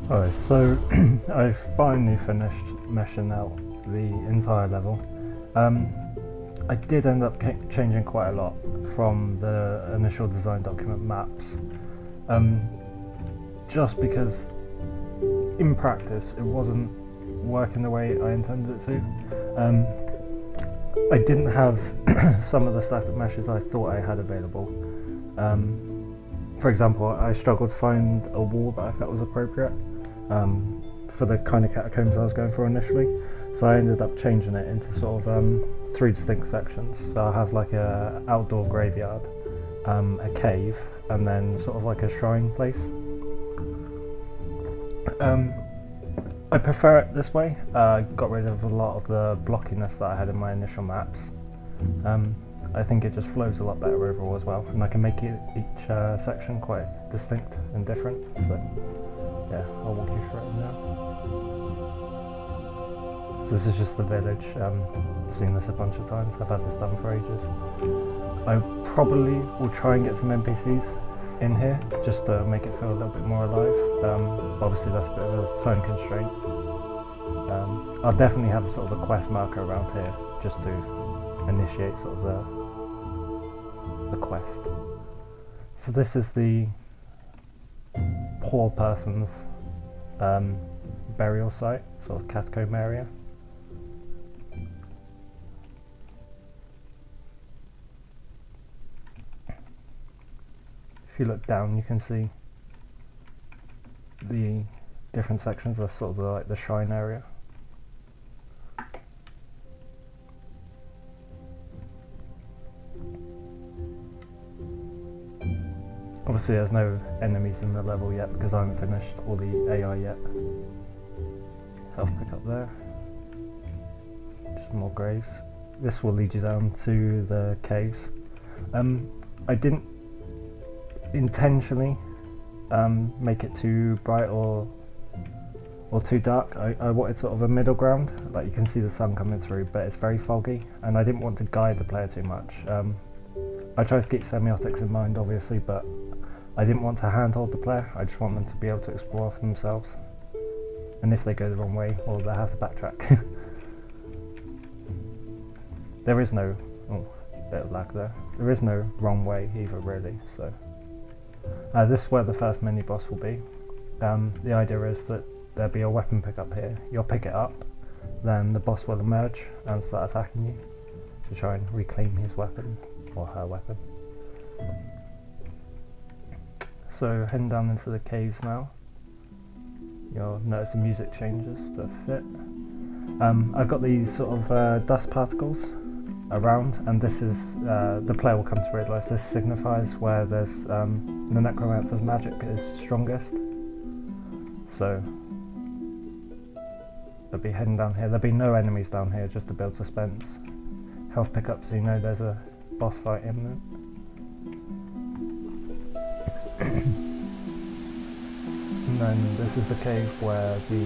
Alright, so I've finally finished meshing out the entire level. I did end up changing quite a lot from the initial design document maps, just because in practice it wasn't working the way I intended it to. I didn't have some of the static meshes I thought I had available. For example, I struggled to find a wall that I felt was appropriate for the kind of catacombs I was going for initially. So I ended up changing it into sort of three distinct sections. So I have like a outdoor graveyard, a cave, and then sort of like a shrine place. I prefer it this way. I got rid of a lot of the blockiness that I had in my initial maps. I think it just flows a lot better overall as well, and I can make each section quite distinct and different. So yeah, I'll walk you through it now. So this is just the village. Seen this a bunch of times. I've had this done for ages. I probably will try and get some NPCs in here just to make it feel a little bit more alive. Obviously that's a bit of a time constraint. I'll definitely have sort of a quest marker around here just to initiate sort of the quest. So this is the poor person's burial site, sort of catacomb area. If you look down, you can see the different sections. That's sort of like the shrine area. Obviously there's no enemies in the level yet because I haven't finished all the AI yet. Health pick up there. Just more graves. This will lead you down to the caves. I didn't intentionally make it too bright or too dark. I wanted sort of a middle ground. Like you can see the sun coming through, but it's very foggy, and I didn't want to guide the player too much. I tried to keep semiotics in mind, obviously, but I didn't want to handhold the player. I just want them to be able to explore for themselves. And if they go the wrong way, well, they have to backtrack. There is no... oh, bit of lag there. There is no wrong way either, really, so... this is where the first mini-boss will be. The idea is that there'll be a weapon pickup here. You'll pick it up, then the boss will emerge and start attacking you to try and reclaim his weapon, or her weapon. So heading down into the caves now. You'll notice the music changes to fit. I've got these sort of dust particles around, and this is, the player will come to realise this signifies where there's the necromancer's magic is strongest. So they'll be heading down here. There'll be no enemies down here, just to build suspense. Health pickup so you know there's a boss fight imminent. And then this is the cave where the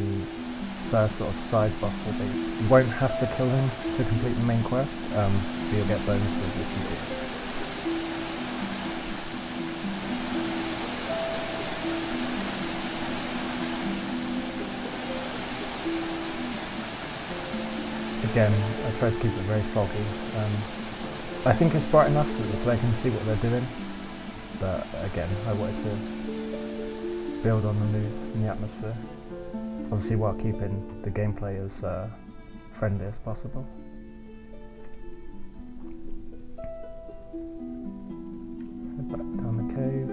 first sort of side boss will be. You won't have to kill him to complete the main quest, but you'll get bonuses if you do. Again, I try to keep it very foggy. I think it's bright enough that the player can see what they're doing, but again, I wanted to build on the mood and the atmosphere. Obviously while keeping the gameplay as friendly as possible. Head back down the cave.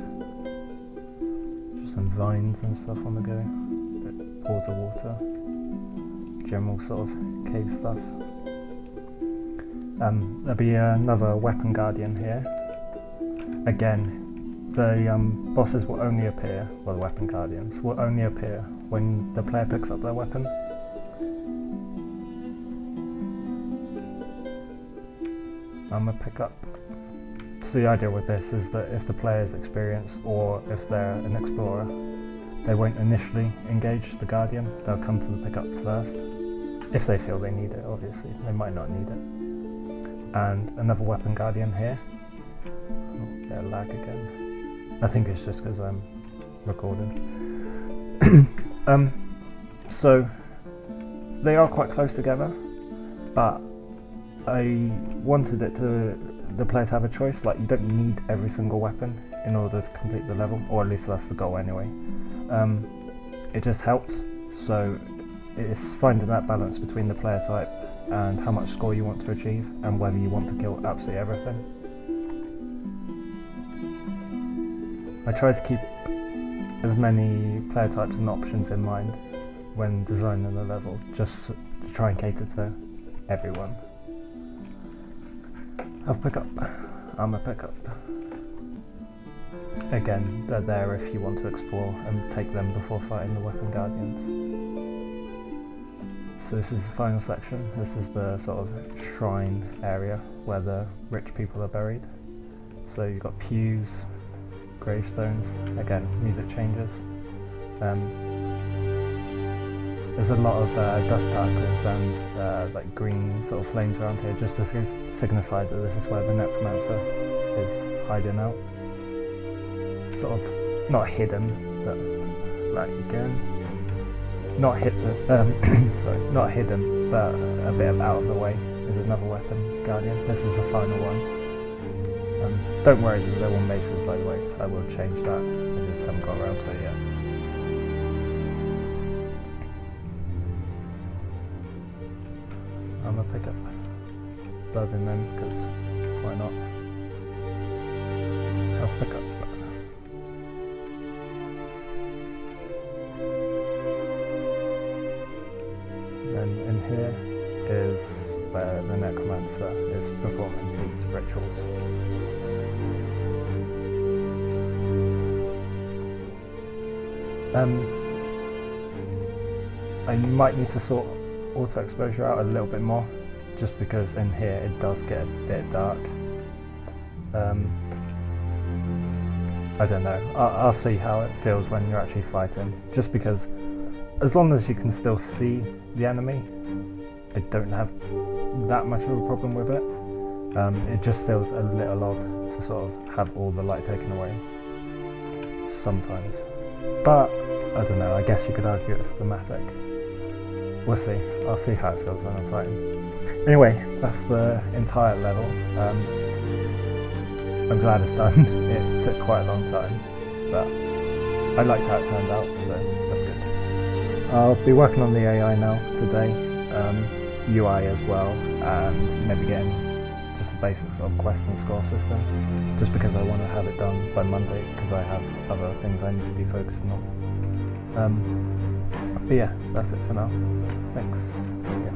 Just some vines and stuff on the go. Pools of water. General sort of cave stuff. There'll be another weapon guardian here. Again, the bosses will only appear, well the weapon guardians, will only appear when the player picks up their weapon. I'm going to pick up. So the idea with this is that if the player is experienced or if they're an explorer, they won't initially engage the guardian, they'll come to the pickup first. If they feel they need it, obviously, they might not need it. And another weapon guardian here. Oh, bit of lag again. I think it's just because I'm recording. So they are quite close together, but I wanted the player to have a choice. Like, you don't need every single weapon in order to complete the level, or at least that's the goal anyway. It just helps, so it's finding that balance between the player type and how much score you want to achieve, and whether you want to kill absolutely everything. I try to keep as many player types and options in mind when designing the level, just to try and cater to everyone. I'll pick up. I'm a pickup. Again, they're there if you want to explore and take them before fighting the weapon guardians. So this is the final section. This is the sort of shrine area where the rich people are buried. So you've got pews, gravestones. Again, music changes. There's a lot of dust particles and like green sort of flames around here, just to signify that this is where the necromancer is hiding out. Sort of not hidden, but like again, not not hidden, but a bit out of the way is another weapon guardian. This is the final one. Don't worry that there were maces, by the way. I will change that. I just haven't got around to it yet. I'm gonna pick up blood in them because why not? I'll pick up. Then in here is where the necromancer is performing these rituals. I might need to sort auto exposure out a little bit more, just because in here it does get a bit dark. I don't know, I'll see how it feels when you're actually fighting, just because as long as you can still see the enemy, I don't have that much of a problem with it. It just feels a little odd to sort of have all the light taken away sometimes, but I don't know, I guess you could argue it's thematic. We'll see. I'll see how it feels when I'm fighting. Anyway, that's the entire level. I'm glad it's done. It took quite a long time, but I liked how it turned out, so that's good. I'll be working on the AI now today, UI as well, and maybe getting just the basic sort of quest and score system, just because I want to have it done by Monday, because I have other things I need to be focusing on. But yeah, that's it for now. Thanks. Yeah.